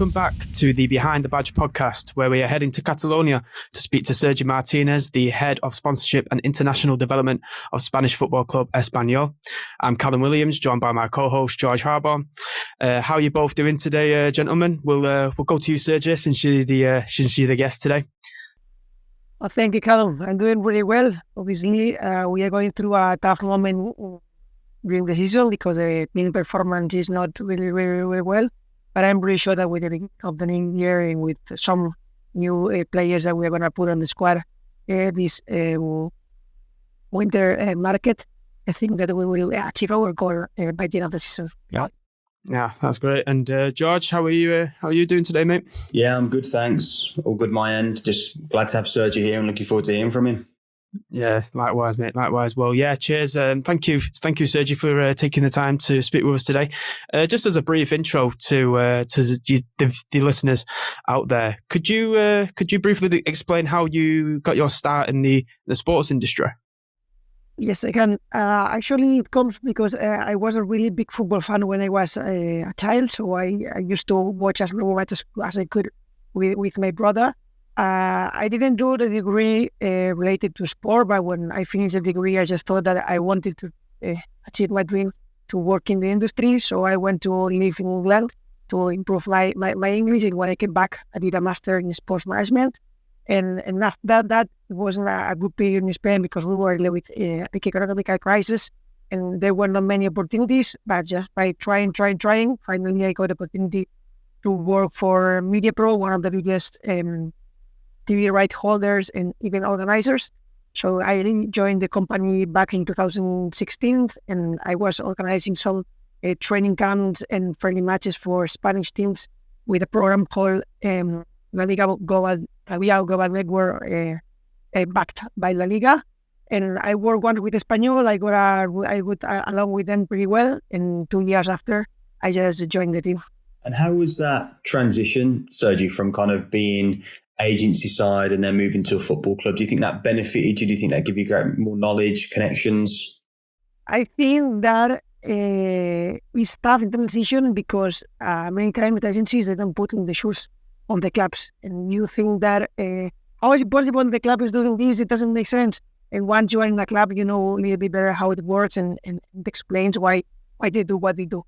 welcome back to the Behind the Badge podcast, where we are heading to Catalonia to speak to Sergi Martinez, the head of sponsorship and international development of Spanish football club Espanyol. I'm Callum Williams, joined by my co-host George Harbour. How are you both doing today, gentlemen? We'll go to you, Sergi, since you're the guest today. Well, thank you, Callum. I'm doing really well. Obviously, we are going through a tough moment during the season because the team performance is not really well. But I'm pretty sure that with the beginning of the new year and with some new players that we're going to put on the squad this winter market, I think that we will achieve our goal by the end of the season. Yeah, that's great. And George, how are you doing today, mate? Yeah, I'm good, thanks. All good my end. Just glad to have Sergi here and looking forward to hearing from him. Yeah, likewise, mate. Likewise. Well, yeah, cheers. Thank you, Sergi, for taking the time to speak with us today. Just as a brief intro to the listeners out there, could you briefly explain how you got your start in the sports industry? Yes, I can. Actually, it comes because I was a really big football fan when I was a child. So I used to watch as much as I could with my brother. I didn't do the degree related to sport, but when I finished the degree, I just thought that I wanted to achieve my dream to work in the industry. So I went to live in England to improve my English. And when I came back, I did a master in sports management. And after that wasn't a good period in Spain because we were with a big economic crisis and there were not many opportunities. But just by trying, finally I got the opportunity to work for Media Pro, one of the biggest TV right holders and even organizers. So I joined the company back in 2016 and I was organizing some training camps and friendly matches for Spanish teams with a program called La Liga Global Network backed by La Liga. And I worked once with Espanyol. I got along with them pretty well. And 2 years after, I just joined the team. And how was that transition, Sergi, from kind of being agency side and then moving to a football club? Do you think that benefited you? Do you think that gave you more knowledge, connections? I think that it's tough in transition because many times the agencies, they don't put in the shoes on the clubs. And you think that, how is it possible the club is doing this? It doesn't make sense. And once you are in the club, you know a little bit better how it works and it explains why they do what they do.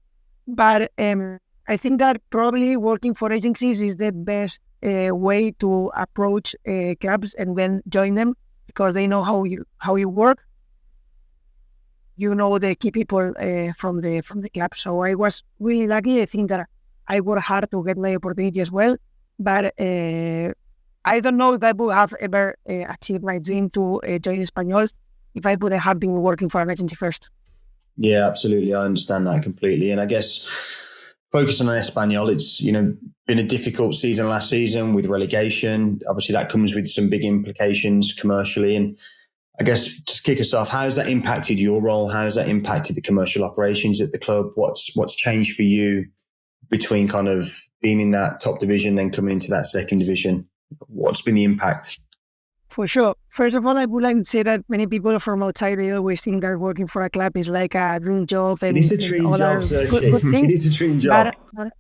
But I think that probably working for agencies is the best way to approach clubs and then join them because they know how you work. You know the key people from the club. So I was really lucky. I think that I worked hard to get my opportunity as well. But I don't know if I would have ever achieved my dream to join Espanyol if I would have been working for an agency first. Yeah, absolutely. I understand that completely. And I guess focusing on Espanyol, it's been a difficult season last season with relegation. Obviously, that comes with some big implications commercially. And I guess to kick us off, how has that impacted your role? How has that impacted the commercial operations at the club? What's changed for you between kind of being in that top division, then coming into that second division? What's been the impact? For sure. First of all, I would like to say that many people from outside they always think that working for a club is like a dream job. And it is a dream job, Sergi. It is a dream job. But,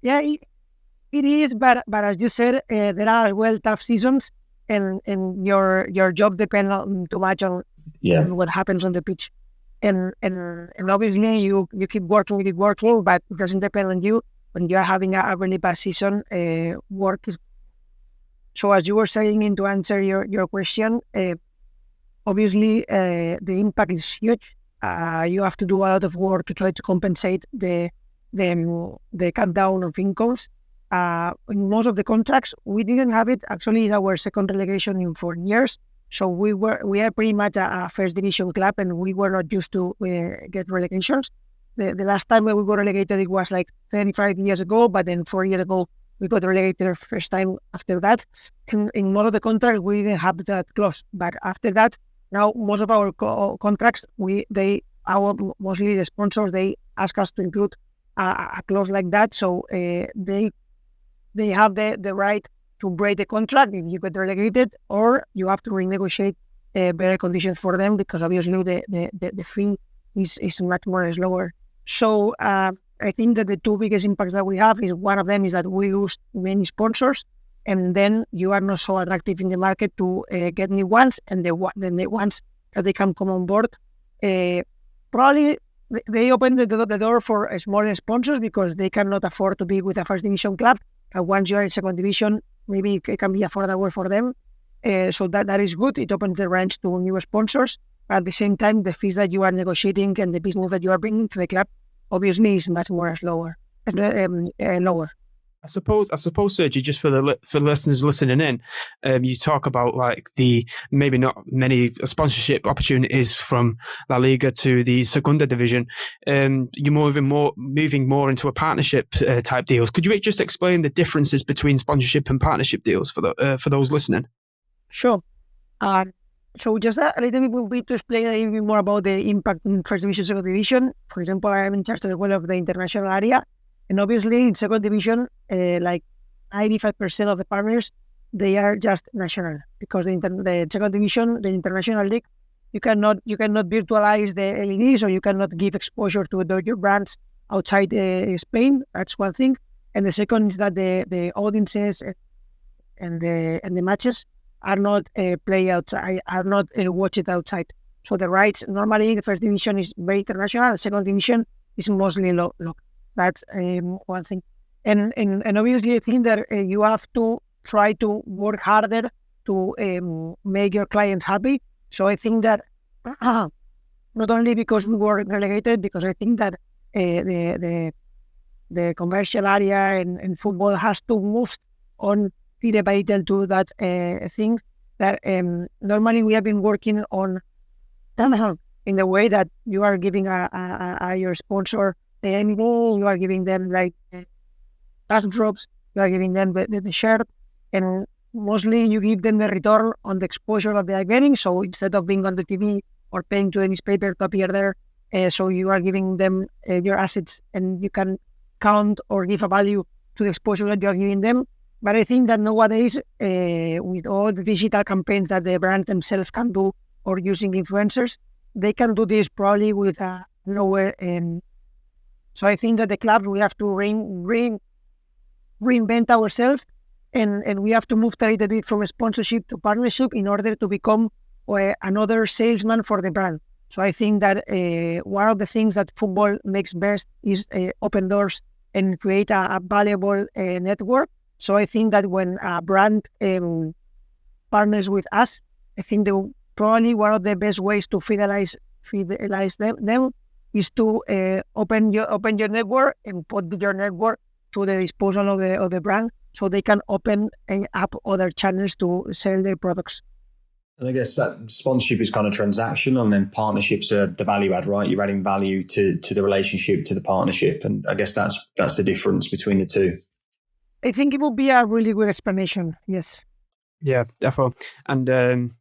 yeah, it is. But as you said, there are tough seasons, and your job depends too much on what happens on the pitch. And obviously you keep working, but it doesn't depend on you. When you are having a really bad season, work is. So as you were saying, and to answer your question, obviously the impact is huge. You have to do a lot of work to try to compensate the cut down of incomes. In most of the contracts, we didn't have it. Actually, it's our second relegation in 4 years. So we are pretty much a first division club, and we were not used to get relegations. The last time when we got relegated, it was like 35 years ago, but then 4 years ago, we got relegated first time after that. In most of the contracts, we didn't have that clause. But after that, now most of our contracts, mostly the sponsors, they ask us to include a clause like that. So they have the right to break the contract if you get relegated, or you have to renegotiate better conditions for them because obviously the fee is much more slower. So I think that the two biggest impacts that we have is one of them is that we lose many sponsors, and then you are not so attractive in the market to get new ones, and then the ones that they can come on board, probably they open the door for smaller sponsors because they cannot afford to be with a first division club. Once you are in second division, maybe it can be affordable for them. So that is good. It opens the range to new sponsors. At the same time, the fees that you are negotiating and the business that you are bringing to the club obviously is much more lower. I suppose, Sergi, just for the listeners listening in, you talk about like the maybe not many sponsorship opportunities from La Liga to the Segunda División. You're moving more into a partnership type deals. Could you just explain the differences between sponsorship and partnership deals for those listening? Sure. So just a little bit will be to explain a little bit more about the impact in First Division, Second Division. For example, I am in charge as well of the international area. And obviously in Second Division, like 95% of the partners, they are just national. Because the Second Division, the international league, you cannot virtualize the LEDs, or you cannot give exposure to your brands outside Spain. That's one thing. And the second is that the audiences and the matches are not play outside, are not watched outside. So the rights, normally the First Division is very international, the Second Division is mostly local. That's one thing. And obviously I think that you have to try to work harder to make your clients happy. So I think that not only because we were relegated, because I think that the commercial area and football has to move on little by little to that thing that normally we have been working on in the way that you are giving your sponsor anything, you are giving them like backdrops, you are giving them the shirt, and mostly you give them the return on the exposure that they are getting. So instead of being on the TV or paying to the newspaper to appear there, so you are giving them your assets, and you can count or give a value to the exposure that you are giving them. But I think that nowadays, with all the digital campaigns that the brand themselves can do, or using influencers, they can do this probably with a lower. So I think that the club, we have to reinvent ourselves, and we have to move a little bit from sponsorship to partnership in order to become another salesman for the brand. So I think that one of the things that football makes best is open doors and create a valuable network. So I think that when a brand partners with us, I think probably one of the best ways to fidelize them is to open your network and put your network to the disposal of the brand, so they can open up other channels to sell their products. And I guess that sponsorship is kind of transactional, and then partnerships are the value add, right? You're adding value to the relationship, to the partnership, and I guess that's the difference between the two. I think it would be a really good explanation. Yes. Yeah, definitely. And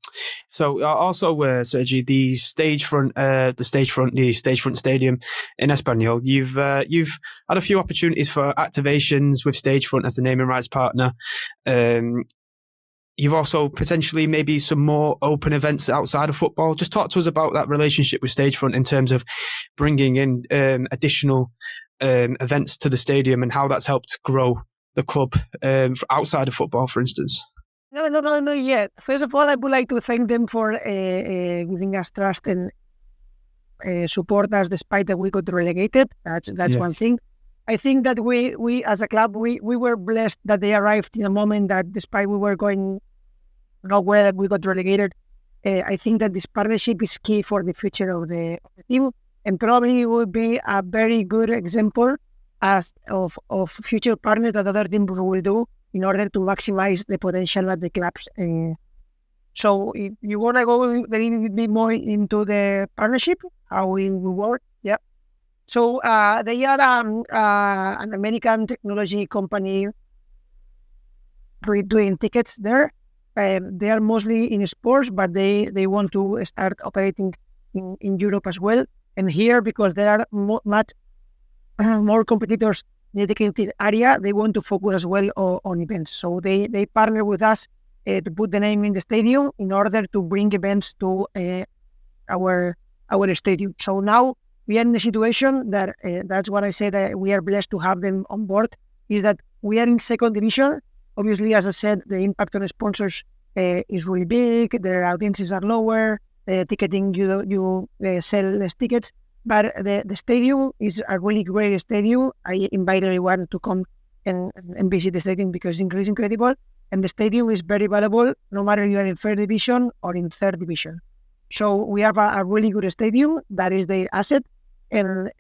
so also, Sergi, the stage front stadium in Espanyol, you've had a few opportunities for activations with Stagefront as the naming rights partner. You've also potentially maybe some more open events outside of football. Just talk to us about that relationship with Stagefront in terms of bringing in additional events to the stadium, and how that's helped grow the club outside of football, for instance. No, yet. First of all, I would like to thank them for giving us trust and support us despite that we got relegated. That's one thing. I think that we as a club, we were blessed that they arrived in a moment that despite we were going nowhere, we got relegated. I think that this partnership is key for the future of the team, and probably will be a very good example of future partners that other teams will do in order to maximize the potential at the clubs. So if you want to go a little bit more into the partnership, how we work, yeah. So they are an American technology company doing tickets there. They are mostly in sports, but they want to start operating in Europe as well. And here, because there are much more competitors in the dedicated area, they want to focus as well on events. So they partner with us to put the name in the stadium in order to bring events to our stadium. So now we are in a situation that that's what I say that we are blessed to have them on board, is that we are in second division. Obviously, as I said, the impact on sponsors is really big. Their audiences are lower. The ticketing, you sell less tickets. But the stadium is a really great stadium. I invite everyone to come and visit the stadium because it's incredible. And the stadium is very valuable, no matter you are in first division or in third division. So we have a really good stadium. That is the asset. And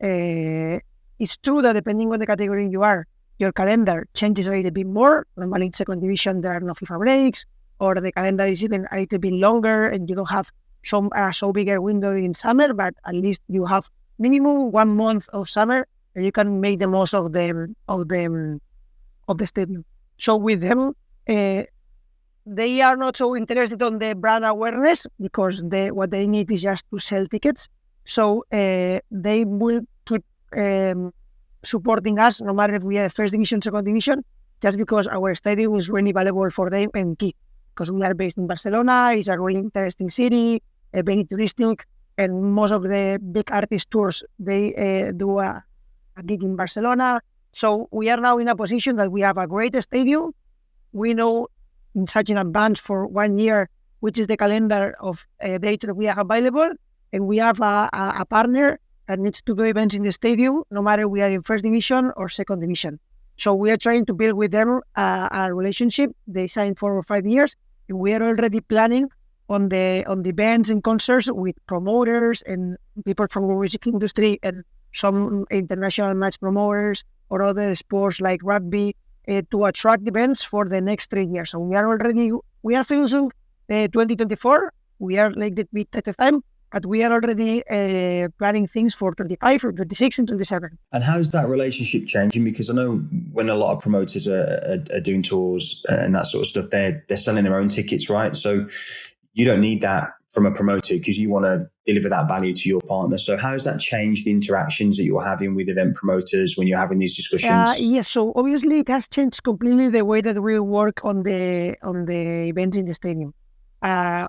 it's true that depending on the category you are, your calendar changes a little bit more. Normally in second division, there are no FIFA breaks, or the calendar is even a little bit longer and you don't have so bigger window in summer, but at least you have minimum 1 month of summer and you can make the most of the stadium. So with them, they are not so interested on the brand awareness because what they need is just to sell tickets. So they will keep supporting us, no matter if we are first division, second division, just because our stadium is really valuable for them and key. Because we are based in Barcelona, it's a really interesting city, very touristic, and most of the big artist tours, they do a gig in Barcelona. So we are now in a position that we have a great stadium. We know in such in advance for 1 year, which is the calendar of dates that we have available, and we have a partner that needs to do events in the stadium, no matter we are in first division or second division. So we are trying to build with them a relationship. They signed 4 or 5 years, and we are already planning on the events and concerts with promoters and people from the music industry and some international match promoters or other sports like rugby to attract events for the next 3 years. So we are finishing 2024. We are like the bit at the time, but we are already planning things for 25 or 26 and 27. And how's that relationship changing? Because I know when a lot of promoters are doing tours and that sort of stuff, they're selling their own tickets, right? So you don't need that from a promoter because you want to deliver that value to your partner. So how has that changed the interactions that you're having with event promoters when you're having these discussions? Yes, so obviously it has changed completely the way that we work on the events in the stadium.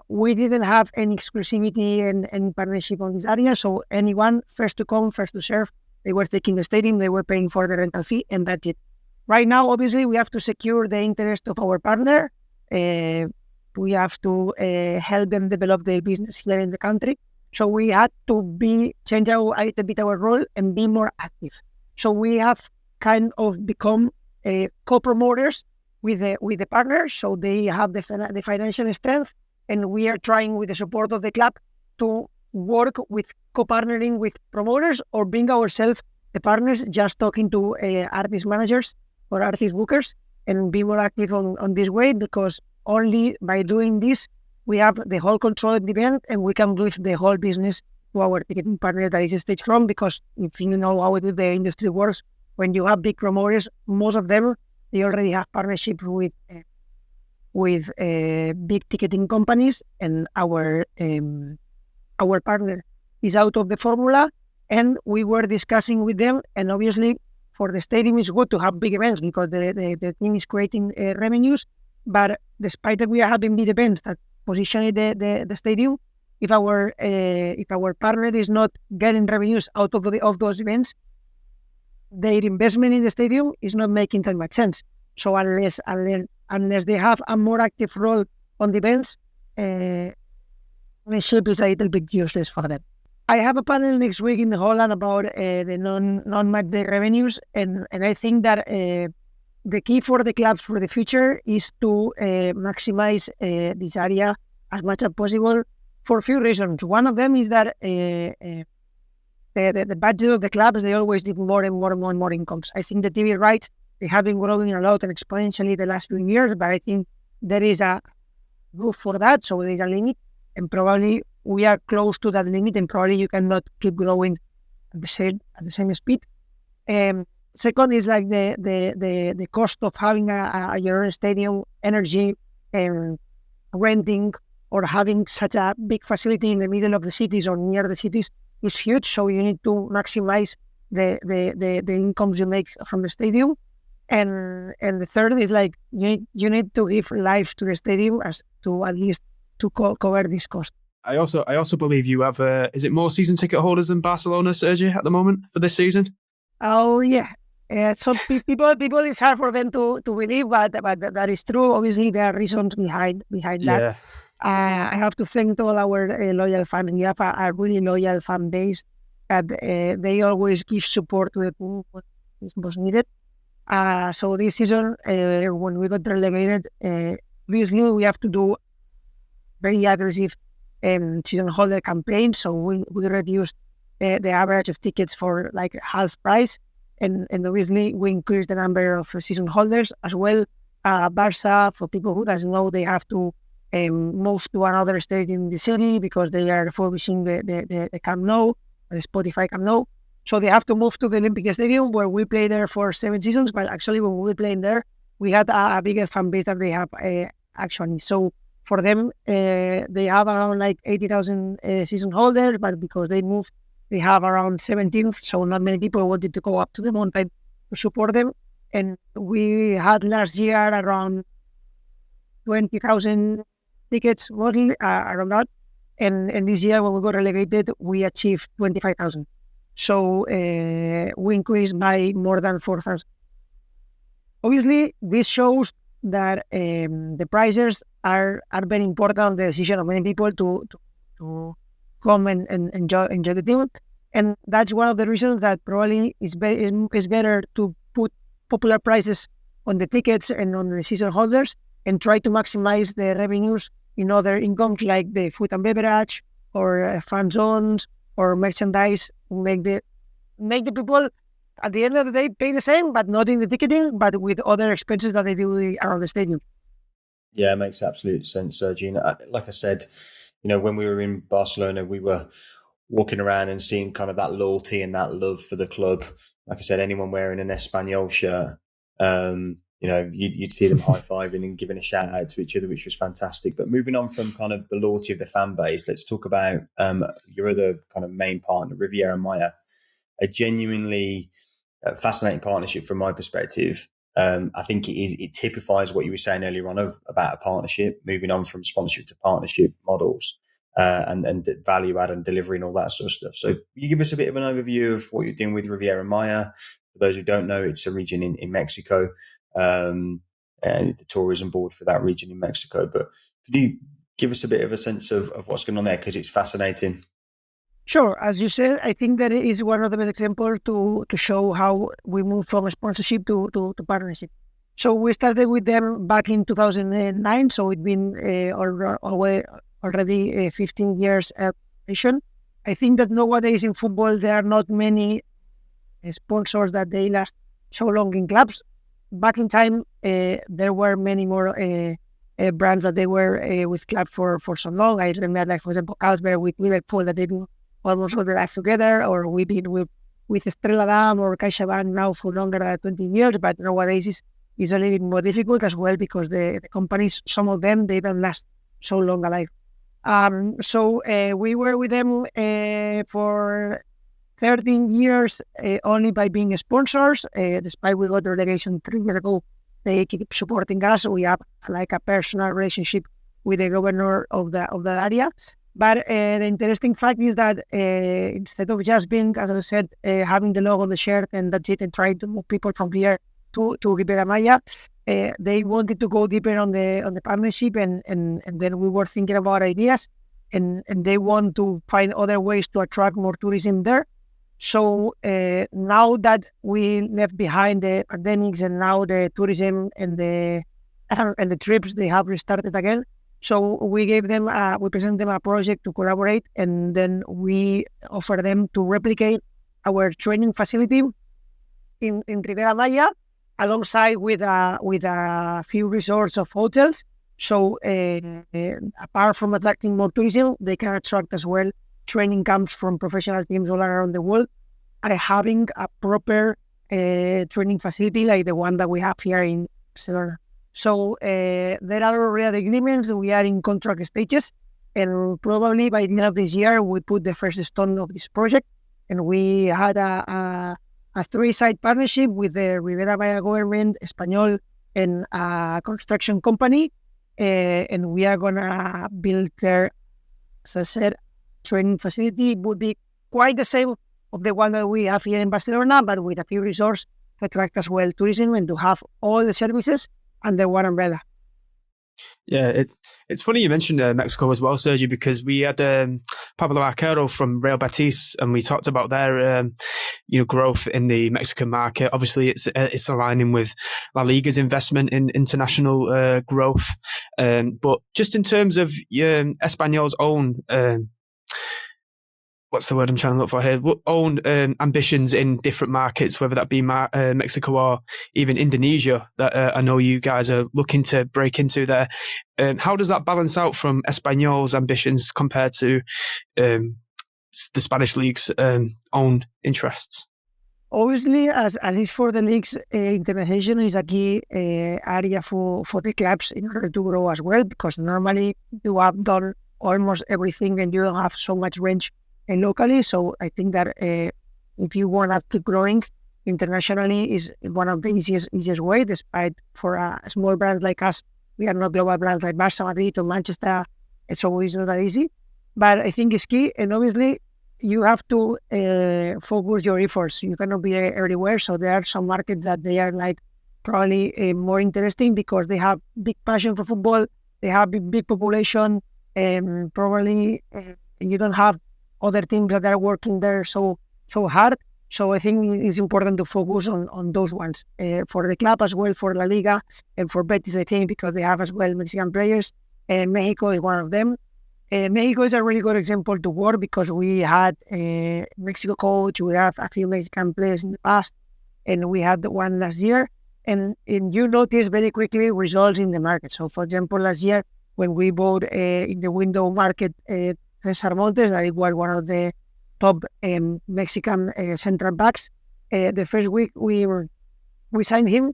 We didn't have any exclusivity and any partnership on this area, so anyone first to come, first to serve, they were taking the stadium, they were paying for the rental fee, and that's it. Right now, obviously, we have to secure the interest of our partner. We have to help them develop their business here in the country. So we had to change a little bit our role and be more active. So we have kind of become co-promoters with the partners, so they have the financial strength, and we are trying with the support of the club to work with co-partnering with promoters or being ourselves the partners, just talking to artist managers or artist bookers and be more active on this way, because only by doing this, we have the whole control of the event and we can boost the whole business to our ticketing partner that is Stage From, because if you know how the industry works, when you have big promoters, most of them, they already have partnerships with big ticketing companies, and our partner is out of the formula, and we were discussing with them, and obviously for the stadium it's good to have big events because the team is creating revenues, but despite that we are having big events that position the stadium, if our partner is not getting revenues out of those events, their investment in the stadium is not making that much sense. So unless they have a more active role on the events, ownership is a little bit useless for them. I have a panel next week in Holland about the non-match day revenues, and I think that the key for the clubs for the future is to maximize this area as much as possible for a few reasons. One of them is that the budget of the clubs, they always need more and more incomes. I think the TV rights, they have been growing a lot and exponentially the last few years, but I think there is a roof for that, so there is a limit, and probably we are close to that limit, and probably you cannot keep growing at the same speed. Second is like the cost of having your own stadium, energy, renting, or having such a big facility in the middle of the cities or near the cities is huge. So you need to maximize the incomes you make from the stadium. And the third is like you need to give life to the stadium as to at least to cover this cost. I also believe you have, is it more season ticket holders than Barcelona, Sergi, at the moment for this season? Oh, yeah. So people, it's hard for them to believe, but that is true. Obviously, there are reasons behind that. I have to thank all our loyal fans. We have a really loyal fan base that they always give support to the team when it was needed. So this season, when we got relegated, obviously we have to do very aggressive season holder campaign. So we reduced the average of tickets for like half price. And obviously we increased the number of season holders as well. Barca, for people who doesn't know, they have to move to another stadium in the city because they are refurbishing the Camp Nou, the Spotify Camp Nou. So they have to move to the Olympic Stadium where we played there for 7 seasons. But actually when we were playing there, we had a bigger fan base than they have actually. So for them, they have around like 80,000 season holders, but because they moved, they have around 17, so not many people wanted to go up to the mountain to support them. And we had last year around 20,000 tickets, mostly around that. And this year, when we got relegated, we achieved 25,000. So we increased by more than 4,000. Obviously, this shows that the prices are very important on the decision of many people to come and enjoy the team. And that's one of the reasons that probably is better to put popular prices on the tickets and on the season holders and try to maximize the revenues in other incomes like the food and beverage or fan zones or merchandise. Make the people at the end of the day pay the same, but not in the ticketing, but with other expenses that they do around the stadium. Yeah, it makes absolute sense, Sergi. Like I said, when we were in Barcelona, we were walking around and seeing kind of that loyalty and that love for the club. Like I said, anyone wearing an Espanyol shirt, you'd see them high-fiving and giving a shout out to each other, which was fantastic. But moving on from kind of the loyalty of the fan base, let's talk about your other kind of main partner, Riviera Maya. A genuinely fascinating partnership from my perspective. I think it typifies what you were saying earlier on about a partnership, moving on from sponsorship to partnership models. And value add and delivery and all that sort of stuff. So you give us a bit of an overview of what you're doing with Riviera Maya. For those who don't know, it's a region in Mexico, and the tourism board for that region in Mexico. But could you give us a bit of a sense of what's going on there? Because it's fascinating. Sure. As you said, I think that it is one of the best examples to show how we move from sponsorship to partnership. So we started with them back in 2009. So it's been already 15 years operation. I think that nowadays in football, there are not many sponsors that they last so long in clubs. Back in time, there were many more brands that they were with clubs for so long. I remember, like, for example, Carlsberg with Liverpool that they've been almost all their life together, or we've been with Estrella Damm or CaixaBank now for longer than 20 years, but nowadays is a little bit more difficult as well because the companies, some of them, they don't last so long alive. So we were with them for 13 years only by being sponsors. Despite we got the relegation 3 years ago, they keep supporting us. We have like a personal relationship with the governor of that area. But the interesting fact is that instead of just being, as I said, having the logo on the shirt and that's it, and trying to move people from here to Riviera Maya, they wanted to go deeper on the partnership, and then we were thinking about ideas, and they want to find other ways to attract more tourism there. So now that we left behind the pandemics and now the tourism and the trips, they have restarted again. So we presented them a project to collaborate, and then we offer them to replicate our training facility in Riviera Maya, alongside with a few resorts of hotels. So apart from attracting more tourism, they can attract as well training camps from professional teams all around the world, and having a proper training facility like the one that we have here in Barcelona. So there are already agreements. We are in contract stages, and probably by the end of this year, we put the first stone of this project. And we had a 3-side partnership with the Riviera Maya government, Espanyol, and a construction company. And we are going to build there As I said, training facility would be quite the same of the one that we have here in Barcelona, but with a few resorts to attract as well tourism and to have all the services under one umbrella. Yeah, it's funny you mentioned Mexico as well, Sergio, because we had Pablo Arquero from Real Betis, and we talked about their growth in the Mexican market. Obviously, it's aligning with La Liga's investment in international growth. But just in terms of Espanyol's own what's the word I'm trying to look for here? Own ambitions in different markets, whether that be Mexico or even Indonesia, that I know you guys are looking to break into there. How does that balance out from Espanyol's ambitions compared to the Spanish league's own interests? Obviously, as is for the leagues, internationalization is a key area for the clubs in order to grow as well, because normally you have done almost everything and you don't have so much range locally. So I think that if you want to keep growing internationally is one of the easiest way, despite for a small brand like us, we are not global brands like Barca, Madrid or Manchester. It's always not that easy. But I think it's key. And obviously you have to focus your efforts. You cannot be everywhere. So there are some markets that they are like probably more interesting because they have big passion for football. They have big population. Probably you don't have other teams that are working there so hard. So I think it's important to focus on those ones for the club as well, for La Liga and for Betis, I think, because they have as well Mexican players. Mexico is one of them. Mexico is a really good example to work because we had a Mexico coach, we have a few Mexican players in the past, and we had the one last year. And you notice very quickly results in the market. So, for example, last year when we bought in the window market Cesar Montes, that it was one of the top Mexican central backs. The first week we signed him,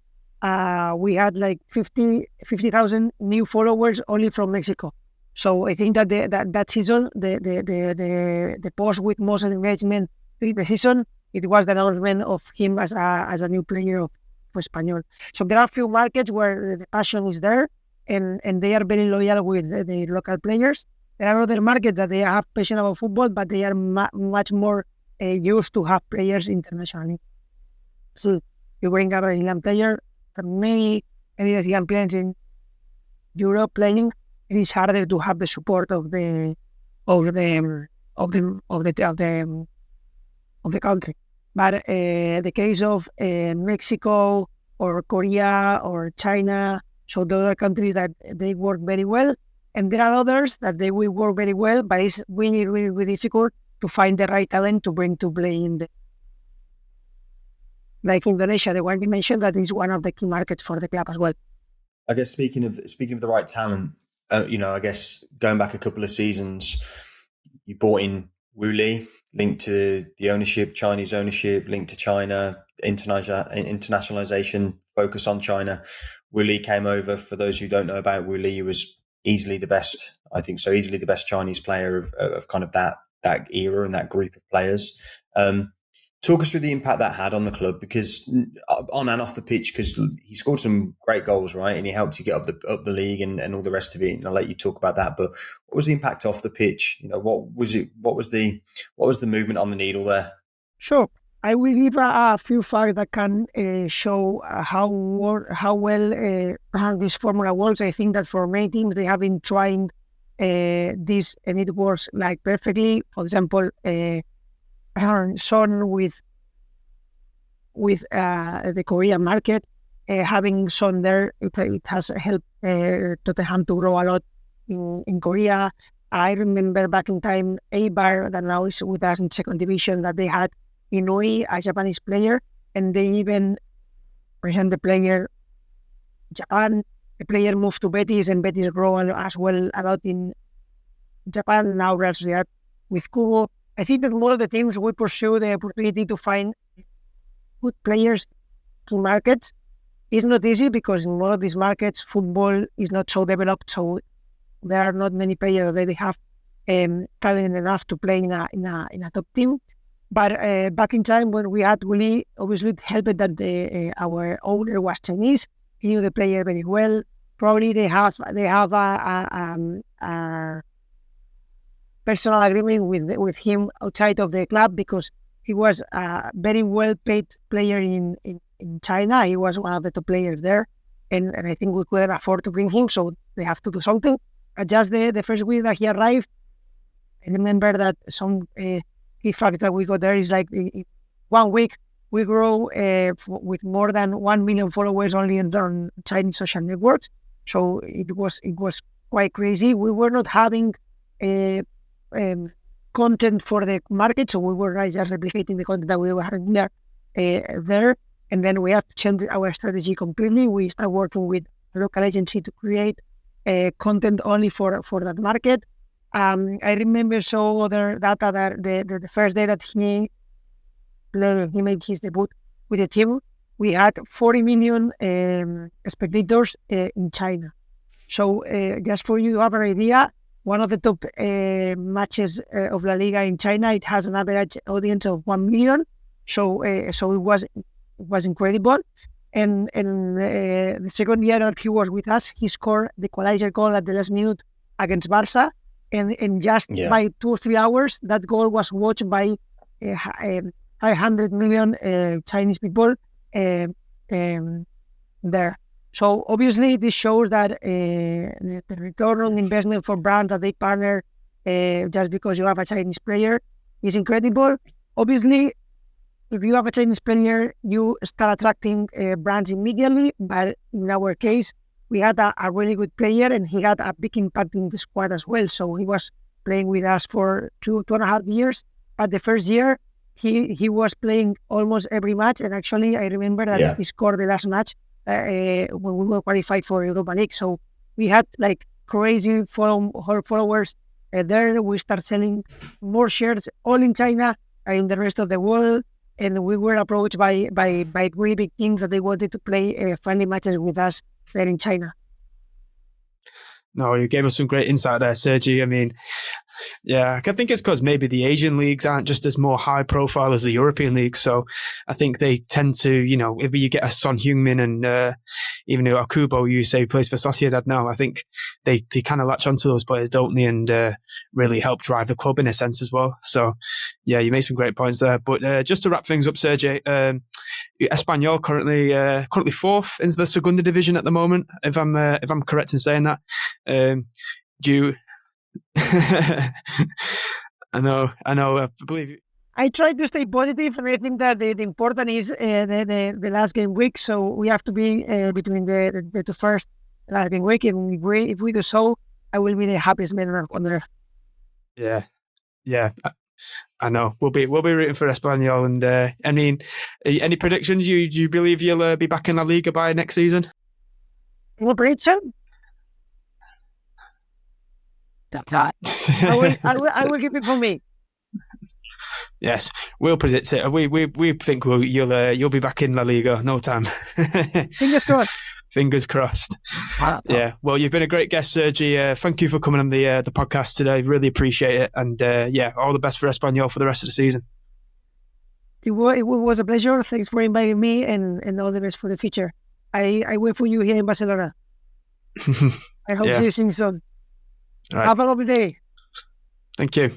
we had like 50,000 new followers only from Mexico. So I think that that season, the post with most engagement in the season, it was the announcement of him as a new player of Espanyol. So there are a few markets where the passion is there, and they are very loyal with the local players. There are other markets that they have passion about football, but they are much more used to have players internationally. So you bring a Brazilian player, many Brazilian players in Europe playing. It is harder to have the support of the country. But the case of Mexico or Korea or China, so those are countries that they work very well. And there are others that they will work very well, but it's really, really, really difficult to find the right talent to bring to play in the. Like Indonesia, the one you mentioned, that is one of the key markets for the club as well. I guess speaking of the right talent, I guess going back a couple of seasons, you bought in Wu Li, linked to the ownership, Chinese ownership, linked to China, internationalization, focus on China. Wu Li came over. For those who don't know about Wu Li, he was easily the best Chinese player of kind of that era and that group of players. Talk us through the impact that had on the club, because on and off the pitch, because he scored some great goals, right? And he helped you get up the league and all the rest of it. And I'll let you talk about that. But what was the impact off the pitch? What was the movement on the needle there? Sure. I will give a few facts that can show how well this formula works. I think that for many teams, they have been trying this and it works like perfectly. For example, Son with the Korean market, having Son there, it has helped Tottenham to grow a lot in Korea. I remember back in time, Eibar, that now is with us in second division, that they had Inui, a Japanese player, and they even present the player Japan. The player moved to Betis, and Betis grow as well a lot in Japan. Now Real Sociedad with Kubo. I think that more of the teams will pursue the opportunity to find good players in markets. It's not easy because in one of these markets, football is not so developed, so there are not many players that they have talent enough to play in a top team. But back in time when we had Willie, obviously it helped that our owner was Chinese. He knew the player very well. Probably they have a personal agreement with him outside of the club because he was a very well-paid player in China. He was one of the top players there, and I think we couldn't afford to bring him, so they have to do something. Just the first week that he arrived, I remember that some key fact that we got there is like in 1 week we grow with more than 1 million followers only on Chinese social networks. So it was quite crazy. We were not having content for the market, so we were just replicating the content that we were having there. And then we have to change our strategy completely. We start working with a local agency to create content only for that market. I remember so other data that the first day that he made his debut with the team, we had 40 million spectators in China. So just for you to have an idea, one of the top matches of La Liga in China, it has an average audience of 1 million. So it was incredible. And the second year that he was with us, he scored the equalizer goal at the last minute against Barca. And just by 2 or 3 hours, that goal was watched by 500 million Chinese people there. So obviously this shows that the return on investment for brands that they partner just because you have a Chinese player is incredible. Obviously, if you have a Chinese player, you start attracting brands immediately. But in our case, we had a really good player and he had a big impact in the squad as well. So he was playing with us for 2.5 years. But the first year, he was playing almost every match. And actually, I remember that he scored the last match when we were qualified for Europa League. So we had like crazy followers there. We start selling more shirts all in China and in the rest of the world. And we were approached by really big teams that they wanted to play friendly matches with us there in China. No, you gave us some great insight there, Sergi. I mean, yeah, I think it's because maybe the Asian leagues aren't just as more high profile as the European leagues. So I think they tend to, if you get a Son Heung-min and even Okubo, you say plays for Sociedad now, I think they kind of latch onto those players, don't they? And really help drive the club in a sense as well. So yeah, you made some great points there. But just to wrap things up, Sergi, Espanyol currently fourth in the Segunda División at the moment, if I'm correct in saying that. I know. I believe I try to stay positive, and I think that the important is the last game week. So we have to be between the first last game week, and if we do so, I will be the happiest man on earth. Yeah. I know. We'll be rooting for Espanyol, and I mean, any predictions? Do you believe you'll be back in La Liga by next season? Any prediction? I will keep it for me. Yes, we'll predict it. We think you'll be back in La Liga no time. Fingers crossed. Fingers crossed. Yeah. Well, you've been a great guest, Sergi. Thank you for coming on the podcast today. Really appreciate it. And all the best for Espanyol for the rest of the season. It was a pleasure. Thanks for inviting me, and all the best for the future. I wait for you here in Barcelona. I hope to see you soon. Right. Have a lovely day. Thank you.